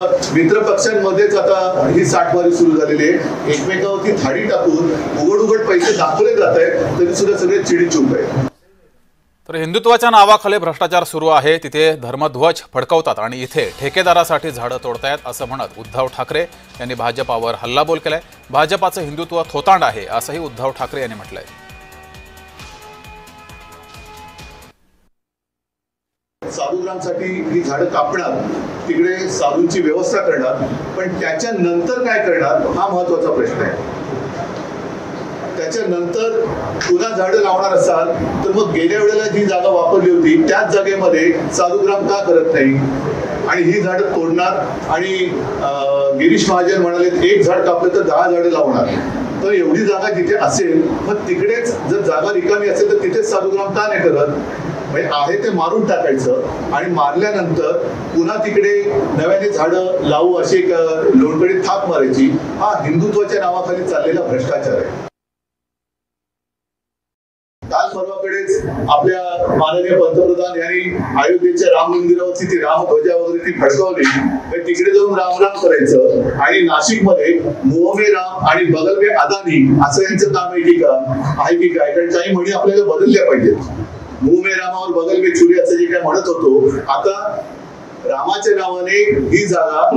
मित्र पक्षांमध्येच आता ही साठमारी सुरू झालेली आहे। एकमेकावरती थाळी टाकून उघड उघड पैसे दाखवले जात आहेत, तरी सुद्धा सगळे चिडीचूप आहे। तर हिंदुत्वाच्या नावाखाली भ्रष्टाचार सुरू आहे, तिथे धर्मध्वज फडकवतात आणि इथे ठेकेदारासाठी झाडं तोडतायत असं म्हणत उद्धव ठाकरे यांनी भाजपावर हल्लाबोल केलाय। भाजपाचं हिंदुत्व थोतांड आहे असंही उद्धव ठाकरे यांनी म्हटलंय। साधुग्रामसाठी ही झाडं कापणार, तिकडे साधूंची व्यवस्था करणार, पण त्याच्यानंतर काय करणार हा महत्वाचा प्रश्न आहे। त्याच्यानंतर पुन्हा झाडं लावणार असाल तर मग गेल्या वेळेला जी जागा वापरली होती त्याच जागेमध्ये साधुग्राम का करत नाही आणि ही झाडं तोडणार आणि गिरीश महाजन म्हणाले एक झाड कापलं तर 10 झाडं लावणार। तर एवढी जागा जिथे असेल मग तिकडेच जर जागा रिकामी असेल तर तिथेच साधुग्राम का नाही करत? म्हणजे आहे ते मारून टाकायचं आणि मारल्यानंतर पुन्हा तिकडे नव्याने झाडं लावू अशी एक लोणकडीत थाप मारायची। हा हिंदुत्वाच्या नावाखाली चाललेला भ्रष्टाचार आहे। काल परवाकडेच आपल्या माननीय पंतप्रधान यांनी अयोध्येच्या राम मंदिरावरती ती रामध्वजा वगैरे ती फडकवली, तिकडे जाऊन रामराम करायचं आणि नाशिकमध्ये मोहमे राम आणि बगल में अदानी असं यांचं काम आहे की काय? कारण काही म्हणी आपल्याला बदलल्या पाहिजेत। मुंह में रामावर बगल में छुरी असं जे काय म्हणत होतो, आता रामाच्या नावाने ही जागा